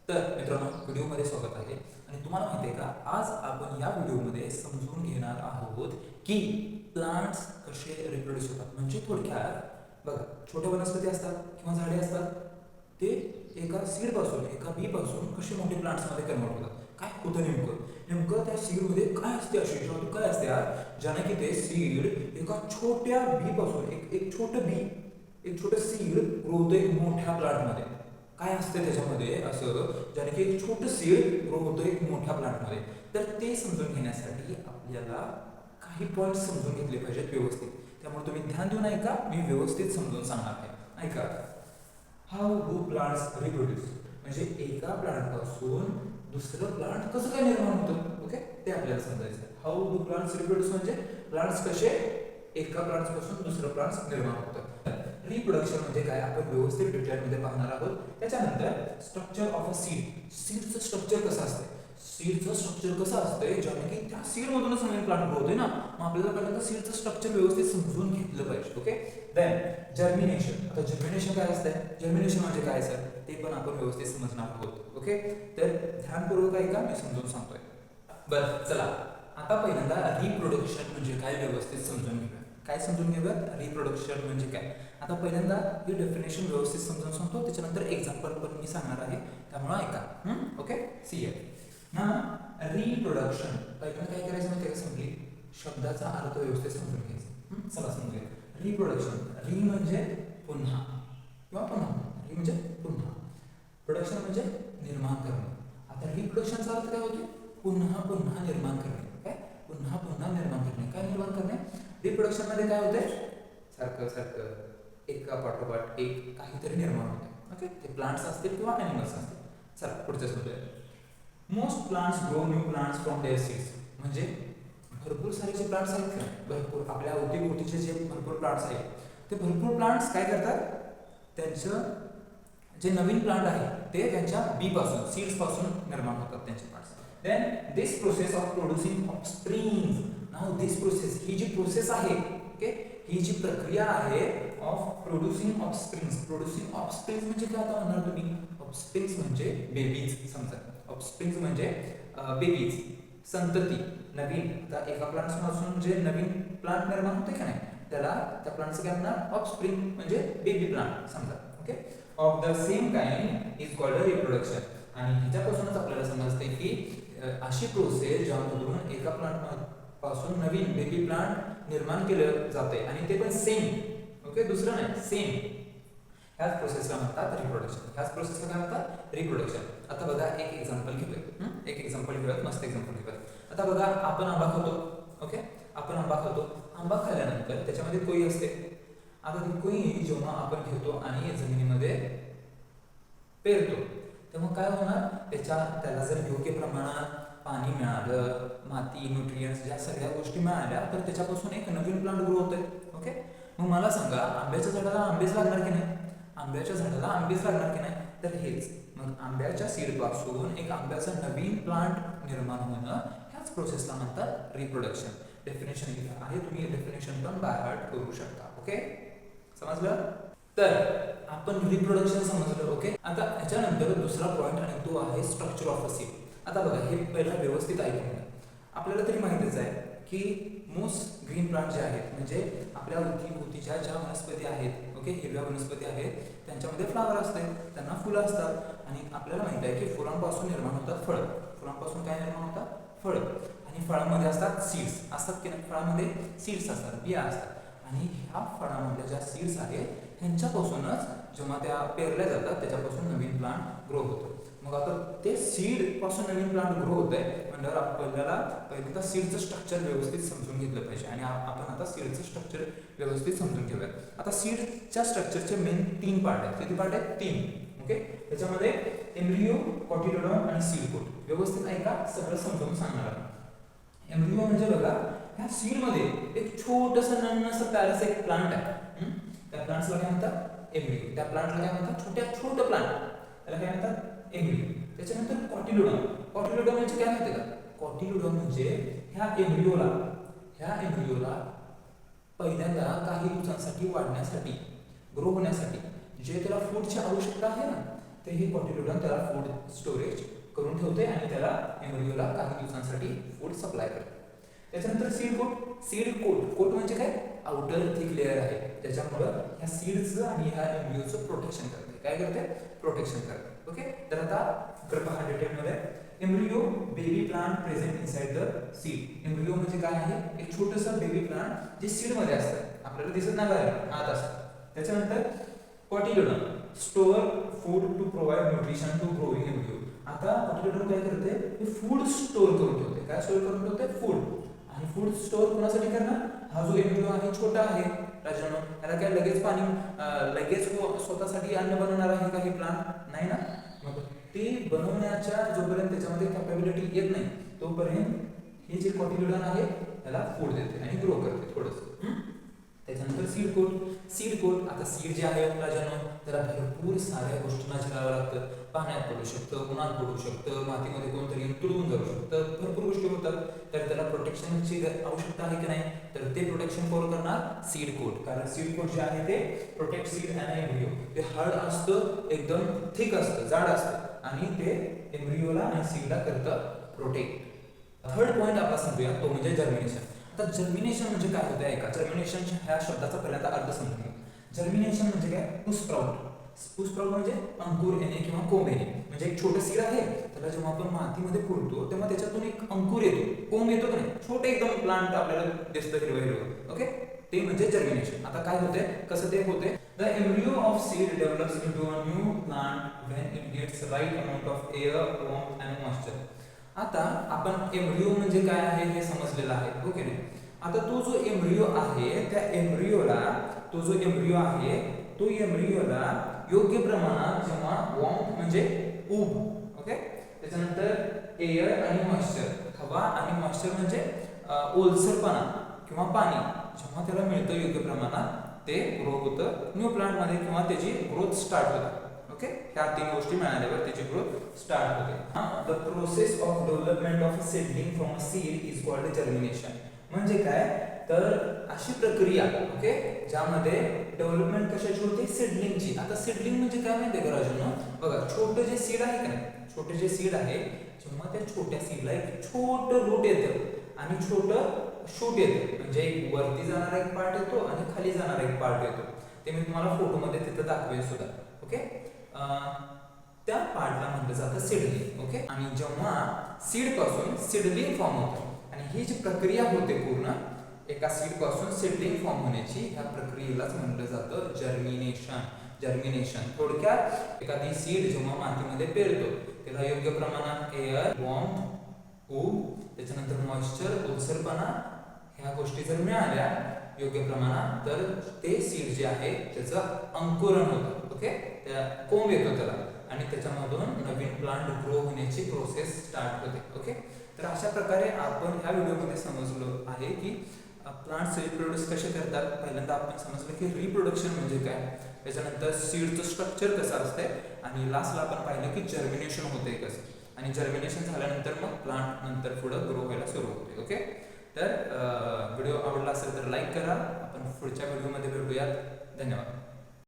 तर मित्रांनो, व्हिडिओमध्ये स्वागत आहे. आणि तुम्हाला माहिती आहे का, आज आपण या व्हिडिओमध्ये समजून घेणार आहोत की प्लांट्स कसे रिप्रोड्यूस होतात. म्हणजे थोडक्यात बघा, छोट्या वनस्पती असतात किंवा झाडे असतात, ते एका सीडपासून, एका बीपासून कसे मोठे प्लांट्समध्ये कन्वर्ट होतात. काय होतं नेमकं नेमकं त्या सीडमध्ये काय असते, अशी जादू काय असते ज्याने की ते सीड एका छोट्या बीपासून, एक छोटं बी, एक छोटं सीड ग्रो होतं एक मोठ्या प्लांटमध्ये. काय असते त्याच्यामध्ये असं, ज्याने की एक छोटं सीड ग्रो होतं एक मोठ्या प्लांटमध्ये. तर ते समजून घेण्यासाठी आपल्याला काही पॉईंट समजून घेतले पाहिजेत व्यवस्थित. त्यामुळे तुम्ही ध्यान देऊन ऐका, मी व्यवस्थित समजून सांगणार आहे. ऐका. हाऊ डू प्लांट्स रिप्रोड्यूस, म्हणजे एका प्लांटपासून दुसरं प्लांट कसं काय निर्माण होतं. ओके, ते आपल्याला समजायचं. हाऊ डू प्लांट्स रिप्रोड्यूस म्हणजे प्लांट्स कसे एका प्लांट्सपासून दुसरं प्लांट्स निर्माण होतं. रिप्रोडक्शन म्हणजे काय, आपण व्यवस्थित डिटेलमध्ये पाहणार आहोत. त्याच्यानंतर स्ट्रक्चर ऑफ अ सीड, सीडचं स्ट्रक्चर कसं असतं, सीडचं स्ट्रक्चर कसं असतंय, ज्याने की त्या सीडमधूनच नवीन प्लांट ग्रो होतोय ना. मग आपल्याला पहिल्यांदा सीडचं स्ट्रक्चर व्यवस्थित समजून घेतलं पाहिजे. Okay, then germination. आता जर्मिनेशन काय असतंय, जर्मिनेशन म्हणजे काय सर, ते पण आपण व्यवस्थित समजणार आहोत. ओके, तर ध्यानपूर्वक ऐका, मी समजून सांगतोय. बरं, चला आता पहिल्यांदा रिप्रोडक्शन म्हणजे काय व्यवस्थित समजून घेऊया. काय समजून घेऊया, रिप्रोडक्शन म्हणजे काय. आता पहिल्यांदा ही डेफिनेशन व्यवस्थित समजून सांगतो, त्याच्यानंतर एक्झाम्पल पण मी सांगणार आहे, त्यामुळे ऐका. ओके, सी इट ना. रिप्रोडक्शन पहिल्यांदा काय करायचं माहिती आहे का, सिम्पली शब्दाचा अर्थ व्यवस्थित समजून घ्यायचा. चला समजूया. रिप्रोडक्शन, री म्हणजे पुन्हा किंवा पुन्हा, री म्हणजे पुन्हा, प्रोडक्शन म्हणजे निर्माण करणे. आता रिप्रोडक्शनचा अर्थ काय होतो, पुन्हा पुन्हा निर्माण करणे. काय, पुन्हा पुन्हा निर्माण करणे. काय निर्माण करणे, रिप्रोडक्शन मध्ये काय होते, सारखं सारखं एका पाठोपाठ एक काहीतरी निर्माण होते. ओके, ते प्लांट्स असतील किंवा ॲनिमल्स असतील. चला पुढचं समजूया. Most plants grow new plants from their seeds, म्हणजे भरपूर सारे जे प्लांट्स आहेत का, भरपूर आपल्या अवतीभोवतीचे जे भरपूर प्लांट्स आहेत, ते भरपूर प्लांट्स काय करतात, त्यांचं जे नवीन प्लांट आहे ते त्यांच्या बी पासून, सीड्स पासून निर्माण होतात त्यांचे plants. Then this process of producing offsprings. Now this process, ही जी प्रोसेस आहे, ओके, ही जी प्रक्रिया आहे of producing offsprings. Producing offsprings म्हणजे काय आता म्हणणार तुम्ही, ऑफस्प्रिंग्स म्हणजे बेबीज. समजा ऑफस्प्रिंग्स म्हणजे बेबीज, संतती, नवीन. आता एका प्लांटपासून जे नवीन प्लांट निर्माण होते का नाही, त्याला त्या प्लांटचं काय म्हणणार, ऑफस्प्रिंग म्हणजे बेबी प्लांट समजा. Okay, of the same kind is called reproduction. आणि ह्याच्यापासूनच आपल्याला समजते की अशी प्रोसेस ज्यामधून एका प्लांट पासून नवीन बेबी प्लांट निर्माण केलं जाते, आणि ते पण सेम. ओके, दुसरं नाही, सेम. ह्याच प्रोसेसला म्हणतात रिप्रोडक्शन. ह्याच प्रोसेसला काय म्हणतात, रिप्रोडक्शन. आता बघा एक एक्झाम्पल घेऊया. एक एक्झाम्पल घेऊयात, मस्त एक्झाम्पल घेऊयात. आता बघा, आपण आंबा खातो. ओके, आपण आंबा खातो. आंबा खाल्ल्यानंतर त्याच्यामध्ये कोई असते. आता ती कोई जेव्हा आपण घेतो आणि जमिनीमध्ये पेरतो, तेव्हा काय होणार, त्याला जर योग्य प्रमाणात पाणी मिळालं, माती, न्यूट्रियन्स, या सगळ्या गोष्टी मिळाल्या, तर त्याच्यापासून एक नवीन प्लांट ग्रो होतोय. ओके, मग मला सांगा, आंब्याच्या झाडाला आंबेच लागणार की नाही, आंब्याच्या झाडाला आंबेच लागणार की नाही, तर हेच. मग आंब्याच्या सीड पासून एक आंब्याचा नवीन प्लांट निर्माण होणं, ह्याच प्रोसेसला म्हणतात रिप्रोडक्शन. डेफिनेशन आहे, तुम्ही डेफिनेशन पण बाय हार्ट करू शकता. ओके, समजलं. तर आपण रिप्रोडक्शन समजलं. ओके, आता ह्याच्यानंतर दुसरा पॉईंट, आणि तो आहे स्ट्रक्चर ऑफ अ सीड. आता बघा, हे पहिला व्यवस्थित ऐकून घ्या. आपल्याला तरी माहितीच आहे की मोस्ट ग्रीन प्लांट जे आहेत, म्हणजे आपल्या अवतीभोवतीच्या ज्या वनस्पती आहेत, ओके, हिरव्या वनस्पती आहेत, त्यांच्यामध्ये फ्लावर असते, त्यांना फुलं असतात. आणि आपल्याला माहिती आहे की फुलांपासून निर्माण होतात फळं. फुलांपासून काय निर्माण होतात, फळं. आणि फळांमध्ये असतात सीड्स असतात की नाही, फळांमध्ये सीड्स असतात, बिया असतात. आणि ह्या फळांमधल्या ज्या सीड्स आहेत, ह्यांच्यापासूनच जेव्हा त्या पेरल्या जातात, त्याच्यापासून नवीन प्लांट ग्रो होतो. मग आता ते सीड पासून नवीन प्लांट ग्रो होत आहे म्हणजे आपल्याला पहिल्यांदा सीडचं स्ट्रक्चर व्यवस्थित समजून घेतलं पाहिजे. आणि आपण आता सीडचं स्ट्रक्चर व्यवस्थित समजून घेऊया. आता सीडच्या स्ट्रक्चरचे मेन 3 पार्ट आहेत. किती पार्ट आहेत, 3. ओके, त्याच्यामध्ये एम्ब्रियो, कॉटिलोडॉन आणि सीड कोट. व्यवस्थित ऐका, सगळं समजावून सांगणार आहे. एम्ब्रियो म्हणजे बघा, ह्या सीडमध्ये एक छोटंसं नन्हसं प्यारसं एक प्लांट आहे. त्या प्लांट्सला काय म्हणतात, एम्ब्रियो. त्या प्लांटला काय म्हणतात, छोटं प्लांट, त्याला काय म्हणतात, एम्ब्रियो. त्याच्यानंतर कॉटिलोडॉन. कॉटिलोडॉन म्हणजे काय माहिती का, कॉटिलोडॉन म्हणजे ह्या एम्ब्रियोला पहिल्यांदा काही दिवसांसाठी वाढण्यासाठी, ग्रो होण्यासाठी जे त्याला फूडची आवश्यकता आहे ना, ते हे कॉटिलोडॉन त्याला फूड स्टोरेज करून ठेवते आणि त्याला एम्ब्रियोला काही दिवसांसाठी फूड सप्लाय करते. त्याच्यानंतर सीड कोट म्हणजे काय, आउटर थिक लेअर आहे, त्याच्यामुळं ह्या सीड्सचं आणि ह्या एम्ब्रियोचं प्रोटेक्शन करते. काय करते, प्रोटेक्शन करते. ओके, तर आता कृपया हा डिटेलमध्ये embryo baby plant present inside the seed. Embryo म्हणजे काय आहे, एक छोटंसं बेबी प्लांट जे सीड मध्ये असतं, आपल्याला दिसत नाही बाहेर, आत असतं. त्याच्यानंतर cotyledon store food to provide nutrition to growing embryo. आता कॉटिलोडॉन काय करते, हे फूड स्टोअर करून ठेवते. काय स्टोअर करून ठेवते, फूड. आणि फूड स्टोअर कोणासाठी करणार, हा जो एम्ब्रियो आहे छोटा आहे राजानो, त्याला काय लगेच पाणी लगेच स्वतःसाठी अन्न बनवणार आहे का हे प्लांट, नाही ना. मग ते बनवण्याच्या जोपर्यंत त्याच्यामध्ये कॅपॅबिलिटी येत नाही तोपर्यंत हे जे कॉटिलोडॉन आहे त्याला फूड देते आणि ग्रो करते थोडंसं. त्याच्यानंतर सीड कोट. आता सीड जे आहे राजानो, त्याला भरपूर साऱ्या गोष्टींना झेलावं लागतं. पाण्यात पडू शकतं, उन्हात पडू शकतं, मातीमध्ये कोणतरी तुडवून जाऊ शकतं, भरपूर गोष्टी होतात. तर त्याला प्रोटेक्शनची आवश्यकता आहे की नाही, तर ते प्रोटेक्शन कोण करणार, सीड कोट. कारण सीड कोट जे आहे ते प्रोटेक्ट सीड अँड एम्ब्रियो. ते हार्ड असतं, एकदम थिक असतं, जाड असतं आणि ते एम्ब्रियोला आणि सीडला करतं प्रोटेक्ट. थर्ड पॉइंट आपला सांगूया तो म्हणजे जर्मिनेशन. आता जर्मिनेशन म्हणजे काय होतं आहे का, जर्मिनेशन ह्या शब्दाचा पहिल्यांदा अर्थ समजून घ्या. जर्मिनेशन म्हणजे काय, टू स्प्राउट म्हणजे अंकुर येणे किंवा कोंब येणे. म्हणजे एक छोटं सीड आहे, त्याला जेव्हा आपण मातीमध्ये फुलतो तेव्हा त्याच्यातून एक अंकुर येतो, कोंब येतो की नाही, छोटे एकदम प्लांट आपल्याला दिसतं हिरवं. ओके, ते म्हणजे जर्मिनेशन. आता काय होते, कसं ते होते, the embryo of seed develops into a new plant when it gets right amount of air, warmth and moisture. आता आपण एम्ब्रियो म्हणजे काय आहे हे समजलेलं आहे, ओके नाही. आता तो जो एम्ब्रियो आहे त्या एम्ब्रियोला तो एम्ब्रियोला योग्य प्रमाणात जेव्हा वॉर्मथ म्हणजे ऊब, ओके, त्याच्यानंतर एअर आणि मॉइश्चर, हवा आणि मॉइश्चर म्हणजे ओलसरपणा किंवा पाणी जेव्हा त्याला मिळतं योग्य प्रमाणात, ते ग्रो होतं न्यू प्लांट मध्ये किंवा त्याची ग्रोथ स्टार्ट होते. ओके, ह्या तीन गोष्टी मिळाल्यावर त्याची ग्रोथ स्टार्ट होते. The process of development of seedling from a seed is called germination. म्हणजे काय, तर अशी प्रक्रिया, ओके, ज्यामध्ये डेव्हलपमेंट कशाची होते, सीडलिंगची. आता सीडलिंग म्हणजे काय माहिती आहे का राजांनो, बघा छोटं जे सीड आहे का नाही, छोटे जे सीड आहे, जेव्हा त्या छोट्या सीडला एक छोटं रूट येतं आणि छोटं शूट येतं, म्हणजे एक वरती जाणारा एक पार्ट येतो आणि खाली जाणारा एक पार्ट येतो. ते मी तुम्हाला फोटोमध्ये तिथं दाखवेल सुद्धा. ओके, त्या पार्टला म्हटलं जातं सीडलिंग. ओके, आणि जेव्हा सीड पासून सीडलिंग फॉर्म होतं आणि ही जी प्रक्रिया होते पूर्ण एका सीड पासून सीडलिंग फॉर्म होण्याची, ह्या प्रक्रियेलाच म्हटलं जातं जर्मिनेशन. थोडक्यात एखादी सीड जेव्हा मातीमध्ये पेरतो त्याला योग्य प्रमाणात एअर, वॉर्मथ, ऊब, त्याच्यानंतर मॉइश्चर, ओलसरपणा ह्या गोष्टी जर मिळाल्या योग्य प्रमाणात, तर ते सीड जे आहे त्याचं अंकुरण होतं. ओके, त्या कोंब येतो त्याला आणि त्याच्यामधून नवीन प्लांट ग्रो होण्याची प्रोसेस स्टार्ट होते. ओके, तर अशा प्रकारे आपण ह्या व्हिडिओमध्ये समजलो आहे की प्लांट्स रिप्रोड्यूस कसे करतात. पहिल्यांदा आपण समजलं की रिप्रोडक्शन म्हणजे काय, त्याच्यानंतर सीडचं स्ट्रक्चर कसं असतंय आणि लास्टला आपण पाहिलं की जर्मिनेशन होते कसं, आणि जर्मिनेशन झाल्यानंतर मग प्लांट नंतर पुढं ग्रो व्हायला सुरू होते. ओके, तर व्हिडिओ आवडला असेल तर लाईक करा. आपण पुढच्या व्हिडिओमध्ये भेटूयात. धन्यवाद.